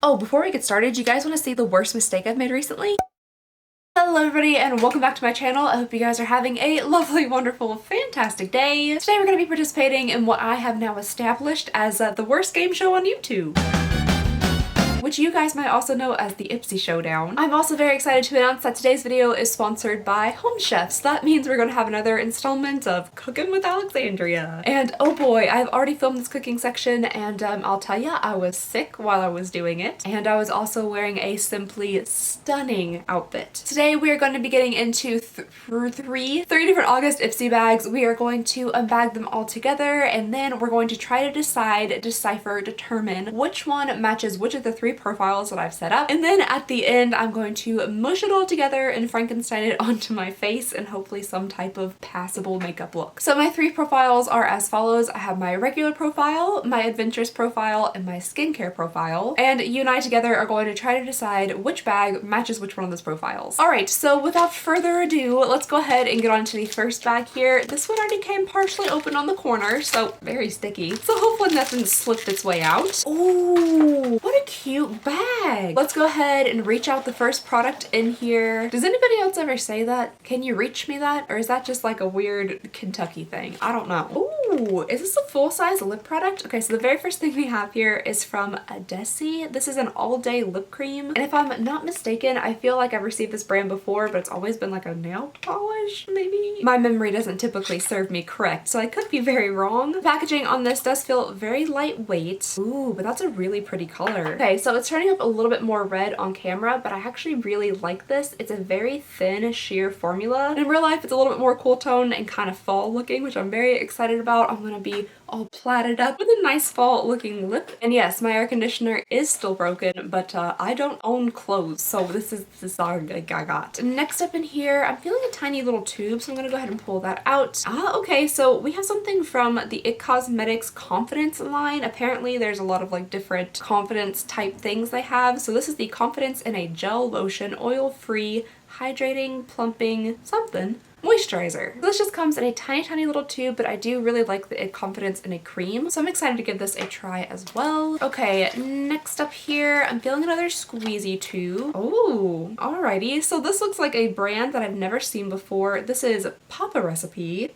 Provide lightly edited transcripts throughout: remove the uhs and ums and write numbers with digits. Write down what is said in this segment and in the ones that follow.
Oh, before we get started, you guys want to see the worst mistake I've made recently? Hello everybody and welcome back to my channel. I hope you guys are having a lovely, wonderful, fantastic day. Today we're going to be participating in what I have now established as the worst game show on YouTube, which you guys might also know as the Ipsy Showdown. I'm also very excited to announce that today's video is sponsored by Home Chefs. That means we're going to have another installment of Cookin with Alexandria. And oh boy, I've already filmed this cooking section and I'll tell ya, I was sick while I was doing it. And I was also wearing a simply stunning outfit. Today we are going to be getting into three different August Ipsy bags. We are going to unbag them all together and then we're going to try to decide, decipher, determine which one matches which of the three profiles that I've set up, and then at the end I'm going to mush it all together and Frankenstein it onto my face and hopefully some type of passable makeup look. So my three profiles are as follows. I have my regular profile, my adventurous profile, and my skincare profile, and you and I together are going to try to decide which bag matches which one of those profiles. Alright, so without further ado, let's go ahead and get on to the first bag here. This one already came partially open on the corner, so very sticky, so hopefully nothing slipped its way out. Ooh, what a cute bag. Let's go ahead and reach out the first product in here. Does anybody else ever say that? Can you reach me that? Or is that just like a weird Kentucky thing? I don't know. Ooh, is this a full-size lip product? Okay, so the very first thing we have here is from Desi. This is an all-day lip cream. And if I'm not mistaken, I feel like I've received this brand before, but it's always been like a nail polish, maybe? My memory doesn't typically serve me correct, so I could be very wrong. The packaging on this does feel very lightweight. Ooh, but that's a really pretty color. Okay, so it's turning up a little bit more red on camera, but I actually really like this. It's a very thin, sheer formula. In real life, it's a little bit more cool tone and kind of fall looking, which I'm very excited about. I'm gonna be all platted up with a nice fall looking lip. And yes, my air conditioner is still broken, but I don't own clothes, so this is all I got. Next up in here, I'm feeling a tiny little tube, so I'm gonna go ahead and pull that out. Okay, so we have something from the It Cosmetics Confidence line. Apparently there's a lot of like different confidence type things they have. So this is the Confidence in a Gel Lotion, oil-free, hydrating, plumping, something. Moisturizer. This just comes in a tiny little tube, but I do really like the It Confidence in a cream, so I'm excited to give this a try as well. Okay, next up here, I'm feeling another squeezy tube. Oh, alrighty. So this looks like a brand that I've never seen before. This is Papa Recipe.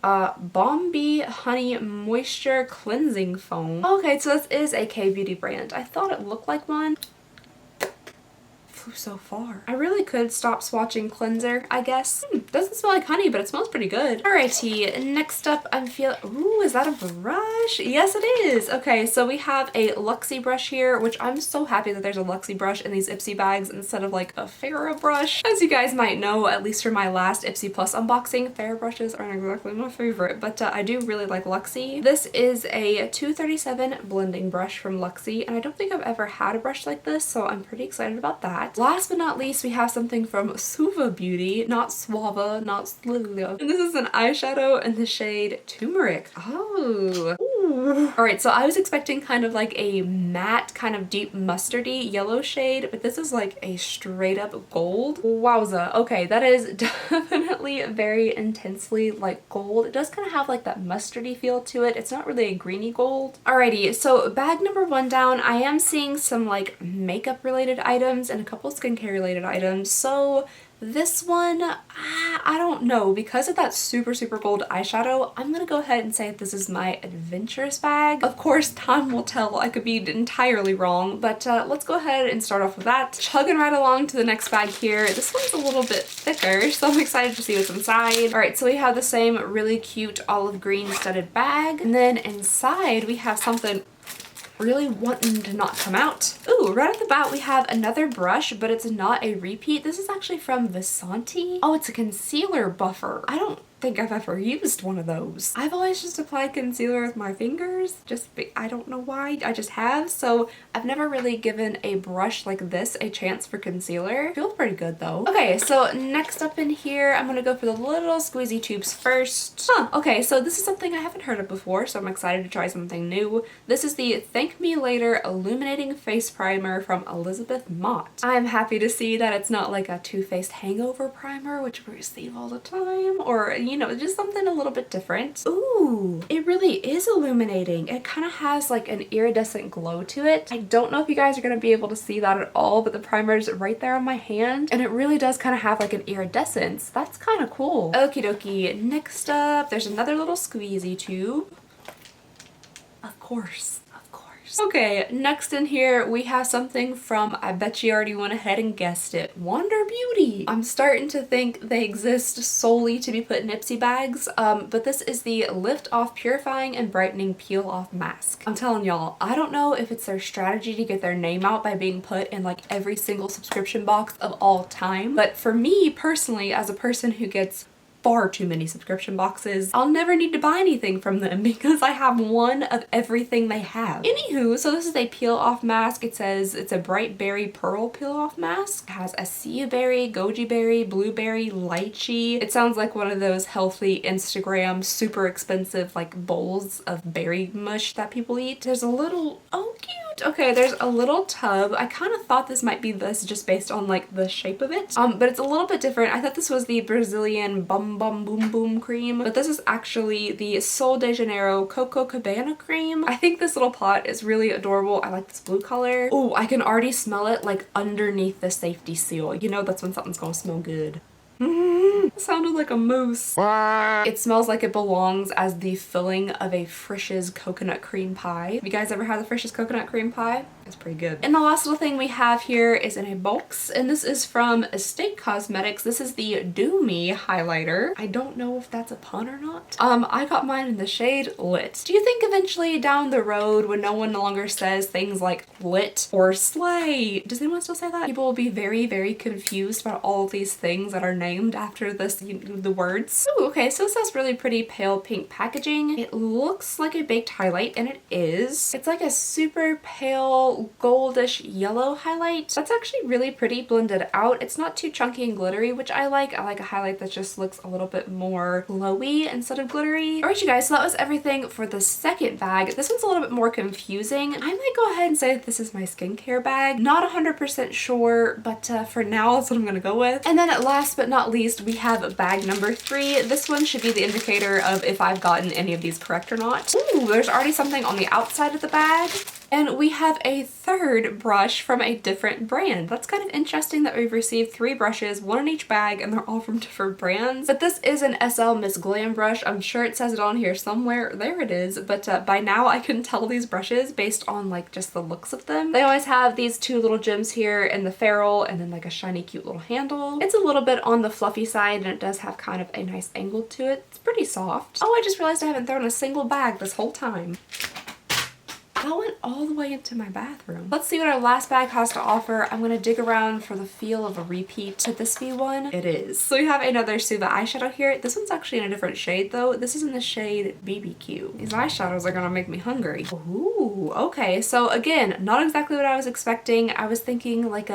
Bombi Honey Moisture Cleansing Foam. Okay, so this is a K-beauty brand. I thought it looked like one. Flew so far. I really could stop swatching cleanser, I guess. Doesn't smell like honey, but it smells pretty good. Alrighty, next up I'm feeling, ooh, is that a brush? Yes, it is. Okay, so we have a Luxie brush here, which I'm so happy that there's a Luxie brush in these Ipsy bags instead of like a Farrah brush. As you guys might know, at least from my last Ipsy Plus unboxing, Farrah brushes aren't exactly my favorite, but I do really like Luxie. This is a 237 blending brush from Luxie, and I don't think I've ever had a brush like this, so I'm pretty excited about that. Last but not least, we have something from Suva Beauty, not Suava, not Slivia. And this is an eyeshadow in the shade Turmeric. Oh. Ooh. Alright, so I was expecting kind of like a matte, kind of deep mustardy yellow shade, but this is like a straight up gold. Wowza. Okay, that is definitely very intensely like gold. It does kind of have like that mustardy feel to it. It's not really a greeny gold. Alrighty, so bag number one down, I am seeing some like makeup related items and a couple skincare related items. So this one, I don't know. Because of that super gold eyeshadow, I'm gonna go ahead and say that this is my adventurous bag. Of course, time will tell. I could be entirely wrong, but let's go ahead and start off with that. Chugging right along to the next bag here. This one's a little bit thicker, so I'm excited to see what's inside. Alright, so we have the same really cute olive green studded bag, and then inside we have something really wanting to not come out. Ooh, right off the bat we have another brush, but it's not a repeat. This is actually from Visanti. Oh, it's a concealer buffer. I don't think I've ever used one of those. I've always just applied concealer with my fingers. I don't know why, I just have. So I've never really given a brush like this a chance for concealer. Feels pretty good though. Okay, so next up in here, I'm gonna go for the little squeezy tubes first. Okay, so this is something I haven't heard of before, so I'm excited to try something new. This is the Thank Me Later Illuminating Face Primer from Elizabeth Mott. I'm happy to see that it's not like a Too Faced hangover primer, which we receive all the time, or you know, just something a little bit different. Ooh, it really is illuminating. It kind of has like an iridescent glow to it. I don't know if you guys are going to be able to see that at all, but the primer is right there on my hand and it really does kind of have like an iridescence. That's kind of cool. Okie dokie. Next up, there's another little squeezy tube. Of course. Okay, next in here we have something from, I bet you already went ahead and guessed it, Wonder Beauty. I'm starting to think they exist solely to be put in Ipsy bags, but this is the Lift Off Purifying and Brightening Peel Off Mask. I'm telling y'all, I don't know if it's their strategy to get their name out by being put in like every single subscription box of all time, but for me personally, as a person who gets far too many subscription boxes, I'll never need to buy anything from them because I have one of everything they have. Anywho, so this is a peel off mask. It says it's a bright berry pearl peel off mask. It has acai berry, goji berry, blueberry, lychee. It sounds like one of those healthy Instagram super expensive like bowls of berry mush that people eat. There's a little, oh cute. Okay, there's a little tub. I kind of thought this might be this just based on like the shape of it, but it's a little bit different. I thought this was the Brazilian Bum Bum Boom Boom cream, but this is actually the Sol de Janeiro Coco Cabana cream. I think this little pot is really adorable. I like this blue color. Oh, I can already smell it like underneath the safety seal. You know that's when something's gonna smell good. It sounded like a moose. It smells like it belongs as the filling of a Frisch's coconut cream pie. Have you guys ever had the Frisch's coconut cream pie? It's pretty good. And the last little thing we have here is in a box, and this is from Estate Cosmetics. This is the Do Me highlighter. I don't know if that's a pun or not. I got mine in the shade Lit. Do you think eventually down the road when no one no longer says things like lit or slay, does anyone still say that? People will be very, very confused about all of these things that are named after this, the words. Ooh, okay, so this has really pretty pale pink packaging. It looks like a baked highlight, and it is. It's like a super pale goldish yellow highlight. That's actually really pretty blended out. It's not too chunky and glittery, which I like. I like a highlight that just looks a little bit more glowy instead of glittery. Alright you guys, so that was everything for the second bag. This one's a little bit more confusing. I might go ahead and say that this is my skincare bag. Not 100% sure, but for now that's what I'm gonna go with. And then last but not least, we have bag number 3. This one should be the indicator of if I've gotten any of these correct or not. Ooh, there's already something on the outside of the bag. And we have a third brush from a different brand. That's kind of interesting that we've received 3 brushes, 1 in each bag, and they're all from different brands. But this is an SL Miss Glam brush. I'm sure it says it on here somewhere. There it is. But by now I can tell these brushes based on like just the looks of them. They always have these 2 little gems here in the ferrule and then like a shiny cute little handle. It's a little bit on the fluffy side and it does have kind of a nice angle to it. It's pretty soft. Oh, I just realized I haven't thrown a single bag this whole time. That went all the way into my bathroom. Let's see what our last bag has to offer. I'm gonna dig around for the feel of a repeat. Could this be one? It is. So we have another Suva eyeshadow here. This one's actually in a different shade though. This is in the shade BBQ. These eyeshadows are gonna make me hungry. Ooh, okay. So again, not exactly what I was expecting. I was thinking like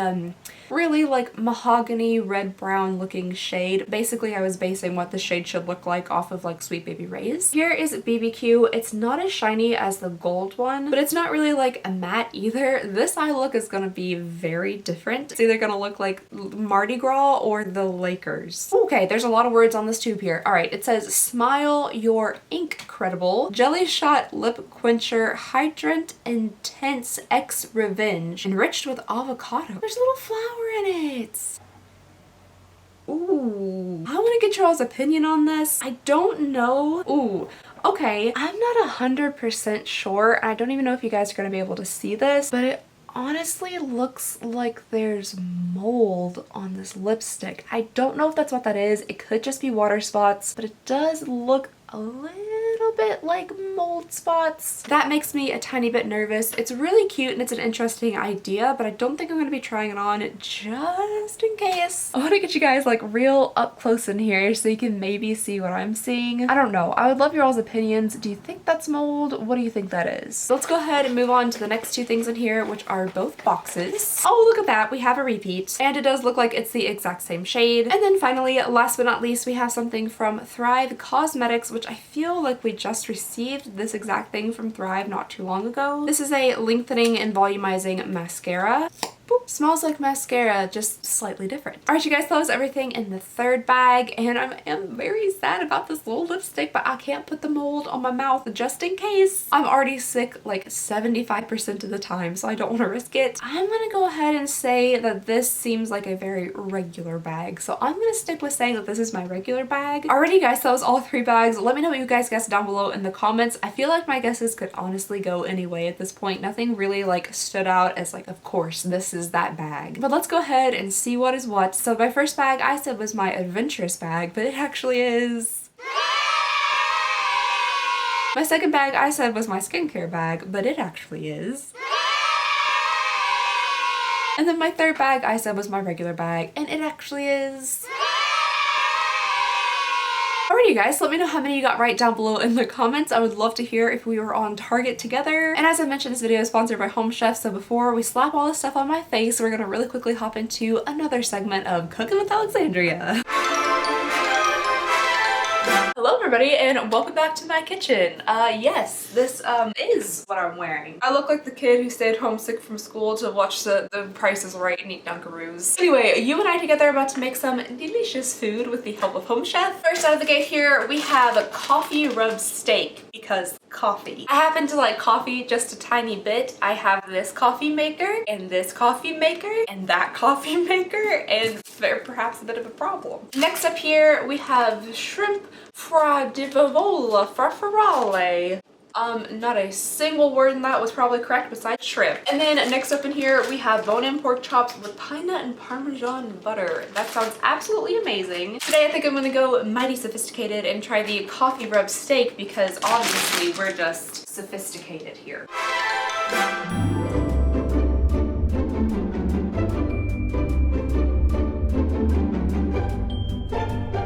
really like mahogany red brown looking shade. Basically I was basing what the shade should look like off of like Sweet Baby Ray's. Here is BBQ. It's not as shiny as the gold one, but it's not really like a matte either. This eye look is gonna be very different. It's either gonna look like Mardi Gras or the Lakers. Okay, there's a lot of words on this tube here. All right, it says Smile Your Incredible Jelly Shot Lip Quencher Hydrant Intense X Revenge enriched with avocado. There's a little flower in it. Ooh, I want to get your all's opinion on this. I don't know. Ooh, okay. I'm not 100% sure. I don't even know if you guys are going to be able to see this, but it honestly looks like there's mold on this lipstick. I don't know if that's what that is. It could just be water spots, but it does look a little bit like mold spots. That makes me a tiny bit nervous. It's really cute and it's an interesting idea, but I don't think I'm going to be trying it on just in case. I want to get you guys like real up close in here so you can maybe see what I'm seeing. I don't know. I would love your all's opinions. Do you think that's mold? What do you think that is? So let's go ahead and move on to the next 2 things in here, which are both boxes. Oh, look at that. We have a repeat and it does look like it's the exact same shade. And then finally, last but not least, we have something from Thrive Cosmetics, which I feel like we just received this exact thing from Thrive not too long ago. This is a lengthening and volumizing mascara. Boop. Smells like mascara, just slightly different. Alright you guys, that was everything in the third bag, and I am very sad about this little lipstick, but I can't put the mold on my mouth just in case. I'm already sick like 75% of the time, so I don't want to risk it. I'm gonna go ahead and say that this seems like a very regular bag, so I'm gonna stick with saying that this is my regular bag. Alrighty guys, that was all three bags. Let me know what you guys guessed down below in the comments. I feel like my guesses could honestly go any way at this point. Nothing really like stood out as like, of course this is that bag. But let's go ahead and see what is what. So my first bag I said was my adventurous bag, but it actually is. My second bag I said was my skincare bag, but it actually is. And then my third bag I said was my regular bag, and it actually is. Alrighty guys, let me know how many you got right down below in the comments. I would love to hear if we were on target together. And as I mentioned, this video is sponsored by Home Chef, so before we slap all this stuff on my face, we're gonna really quickly hop into another segment of Cooking with Alexandria. Hello everybody and welcome back to my kitchen. Yes, this is what I'm wearing. I look like the kid who stayed homesick from school to watch the Price is Right and eat Dunkaroos. Anyway, you and I together are about to make some delicious food with the help of Home Chef. First out of the gate here, we have a coffee rubbed steak because coffee. I happen to like coffee just a tiny bit. I have this coffee maker and this coffee maker and that coffee maker, and they're perhaps a bit of a problem. Next up here, we have shrimp fra di vola farfarale. Not a single word in that was probably correct besides shrimp. And then next up in here, we have bone-in pork chops with pine nut and Parmesan butter. That sounds absolutely amazing. Today I think I'm gonna go mighty sophisticated and try the coffee rub steak because obviously we're just sophisticated here.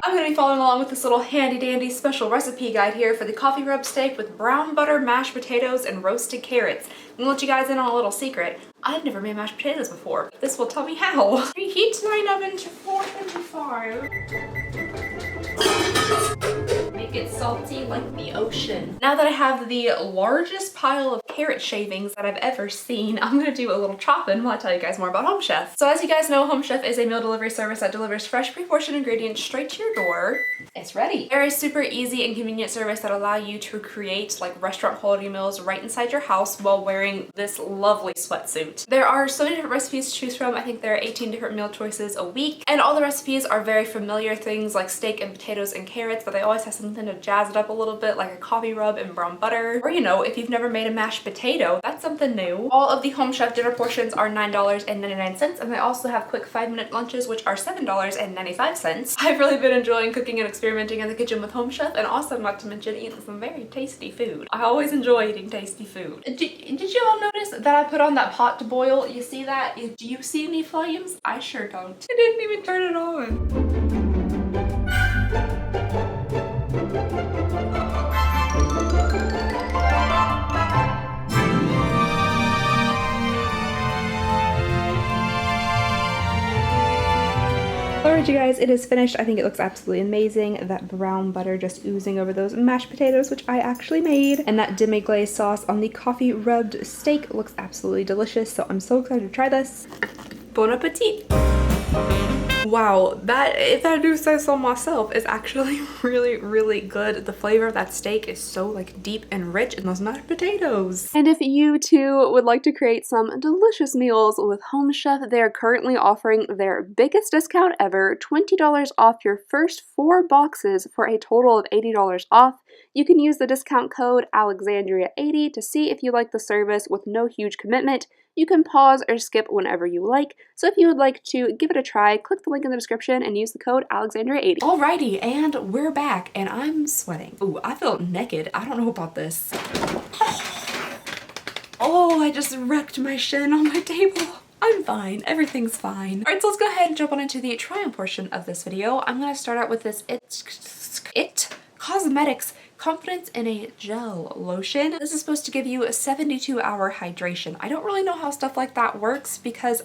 I'm going to be following along with this little handy dandy special recipe guide here for the coffee rub steak with brown butter, mashed potatoes, and roasted carrots. I'm going to let you guys in on a little secret. I've never made mashed potatoes before. This will tell me how. Preheat 9 oven to 425. Make it salty like the ocean. Now that I have the largest pile of carrot shavings that I've ever seen, I'm gonna do a little chopping while I tell you guys more about Home Chef. So as you guys know, Home Chef is a meal delivery service that delivers fresh pre-portioned ingredients straight to your door. It's ready. They're a super easy and convenient service that allow you to create like restaurant quality meals right inside your house while wearing this lovely sweatsuit. There are so many different recipes to choose from. I think there are 18 different meal choices a week, and all the recipes are very familiar things like steak and potatoes and carrots, but they always have something to jazz it up a little bit, like a coffee rub and brown butter. Or you know, if you've never made a mashed potato, that's something new. All of the Home Chef dinner portions are $9.99, and they also have quick 5-minute lunches, which are $7.95. I've really been enjoying cooking and experimenting in the kitchen with Home Chef, and also not to mention eating some very tasty food. I always enjoy eating tasty food. Did you all notice that I put on that pot to boil? You see that? Do you see any flames? I sure don't. I didn't even turn it on. Alright you guys, it is finished. I think it looks absolutely amazing. That brown butter just oozing over those mashed potatoes, which I actually made, and that demi-glaze sauce on the coffee rubbed steak looks absolutely delicious, so I'm so excited to try this. Bon appetit! Wow, that, if I do say so myself, is actually really good. The flavor of that steak is so like deep and rich in those mashed potatoes. And if you too would like to create some delicious meals with Home Chef, they are currently offering their biggest discount ever, $20 off your first 4 boxes for a total of $80 off. You can use the discount code Alexandria80 to see if you like the service with no huge commitment. You can pause or skip whenever you like. So if you would like to give it a try, click the link in the description and use the code Alexandria80. Alrighty, and we're back, and I'm sweating. Ooh, I feel naked. I don't know about this. Oh, I just wrecked my shin on my table. I'm fine. Everything's fine. Alright, so let's go ahead and jump on into the try-on portion of this video. I'm gonna start out with this It Cosmetics Confidence in a Gel lotion. This is supposed to give you a 72-hour hydration. I don't really know how stuff like that works because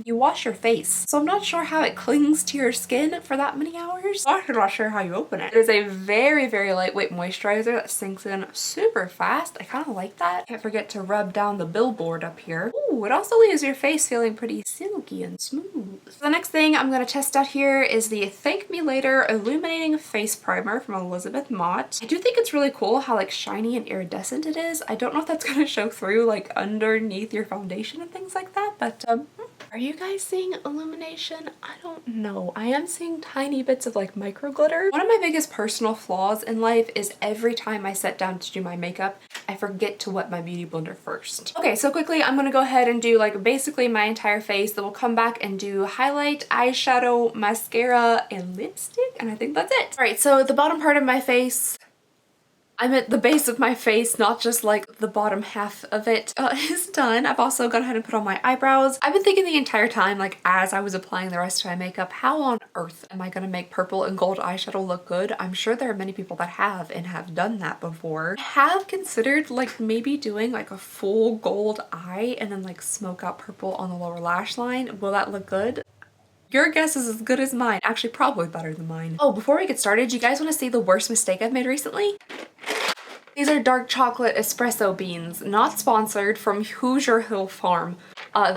you wash your face. So I'm not sure how it clings to your skin for that many hours. I'm not sure how you open it. It is a very, very lightweight moisturizer that sinks in super fast. I kind of like that. Can't forget to rub down the billboard up here. Ooh, it also leaves your face feeling pretty silky and smooth. So the next thing I'm going to test out here is the Thank Me Later Illuminating Face Primer from Elizabeth Mott. I do think it's really cool how like shiny and iridescent it is. I don't know if that's going to show through like underneath your foundation and things like that, but are you guys seeing illumination? I don't know. I am seeing tiny bits of like micro glitter. One of my biggest personal flaws in life is every time I sit down to do my makeup, I forget to wet my beauty blender first. Okay, so quickly I'm gonna go ahead and do like basically my entire face. Then we'll come back and do highlight, eyeshadow, mascara, and lipstick, and I think that's it. All right, so the bottom part of my face, I meant the base of my face, not just like the bottom half of it, is done. I've also gone ahead and put on my eyebrows. I've been thinking the entire time, like as I was applying the rest of my makeup, how on earth am I gonna make purple and gold eyeshadow look good? I'm sure there are many people that have and have done that before. I have considered like maybe doing like a full gold eye and then like smoke out purple on the lower lash line. Will that look good? Your guess is as good as mine. Actually, probably better than mine. Oh, before we get started, you guys want to see the worst mistake I've made recently? These are dark chocolate espresso beans, not sponsored, from Hoosier Hill Farm.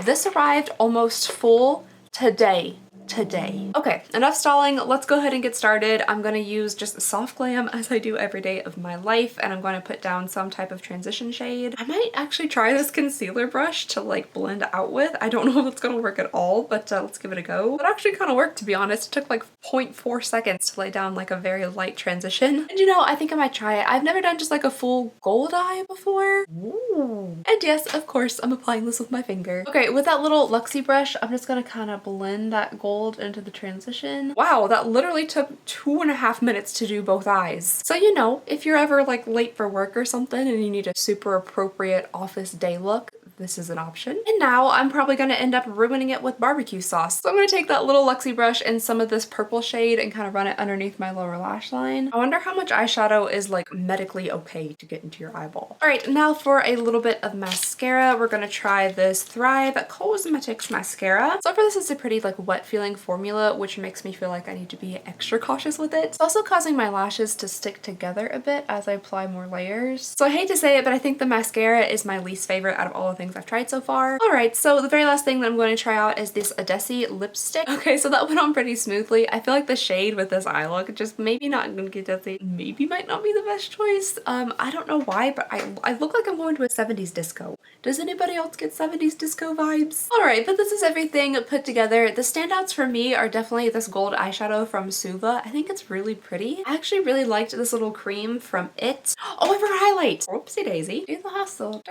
This arrived almost full today. Okay, enough stalling. Let's go ahead and get started. I'm going to use just soft glam as I do every day of my life, and I'm going to put down some type of transition shade. I might actually try this concealer brush to like blend out with. I don't know if it's going to work at all, but let's give it a go. It actually kind of worked, to be honest. It took like 0.4 seconds to lay down like a very light transition. And you know, I think I might try it. I've never done just like a full gold eye before. Ooh. And yes, of course, I'm applying this with my finger. Okay, with that little Luxie brush, I'm just going to kind of blend that gold into the transition. Wow, that literally took 2.5 minutes to do both eyes. So you know, if you're ever like late for work or something and you need a super appropriate office day look, this is an option. And now I'm probably going to end up ruining it with barbecue sauce. So I'm going to take that little Luxie brush and some of this purple shade and kind of run it underneath my lower lash line. I wonder how much eyeshadow is like medically okay to get into your eyeball. All right, now for a little bit of mascara, we're going to try this Thrive Cosmetics mascara. So for this, it's a pretty like wet feeling formula, which makes me feel like I need to be extra cautious with it. It's also causing my lashes to stick together a bit as I apply more layers. So I hate to say it, but I think the mascara is my least favorite out of all the things I've tried so far. Alright, so the very last thing that I'm going to try out is this Adesi lipstick. Okay, so that went on pretty smoothly. I feel like the shade with this eye look just maybe not gonna get Adesi, maybe might not be the best choice. I don't know why, but I look like I'm going to a 70s disco. Does anybody else get 70s disco vibes? Alright, but this is everything put together. The standouts for me are definitely this gold eyeshadow from Suva. I think it's really pretty. I actually really liked this little cream from It. Oh, I forgot highlight! Whoopsie daisy. Do the hustle.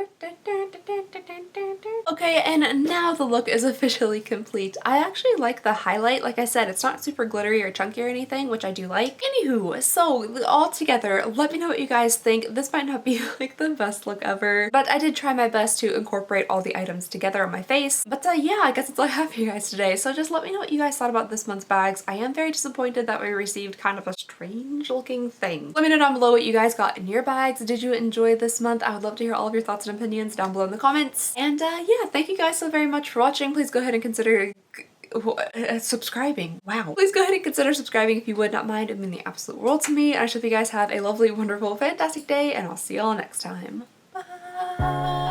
Okay, and now the look is officially complete. I actually like the highlight. Like I said, it's not super glittery or chunky or anything, which I do like. Anywho, so all together, let me know what you guys think. This might not be like the best look ever, but I did try my best to incorporate all the items together on my face. But yeah, I guess that's all I have for you guys today. So just let me know what you guys thought about this month's bags. I am very disappointed that we received kind of a strange looking thing. Let me know down below what you guys got in your bags. Did you enjoy this month? I would love to hear all of your thoughts and opinions down below in the comments. And yeah, thank you guys so very much for watching. Please go ahead and consider subscribing. Wow. Please go ahead and consider subscribing if you would not mind. It would mean the absolute world to me. And I hope you guys have a lovely, wonderful, fantastic day, and I'll see y'all next time. Bye.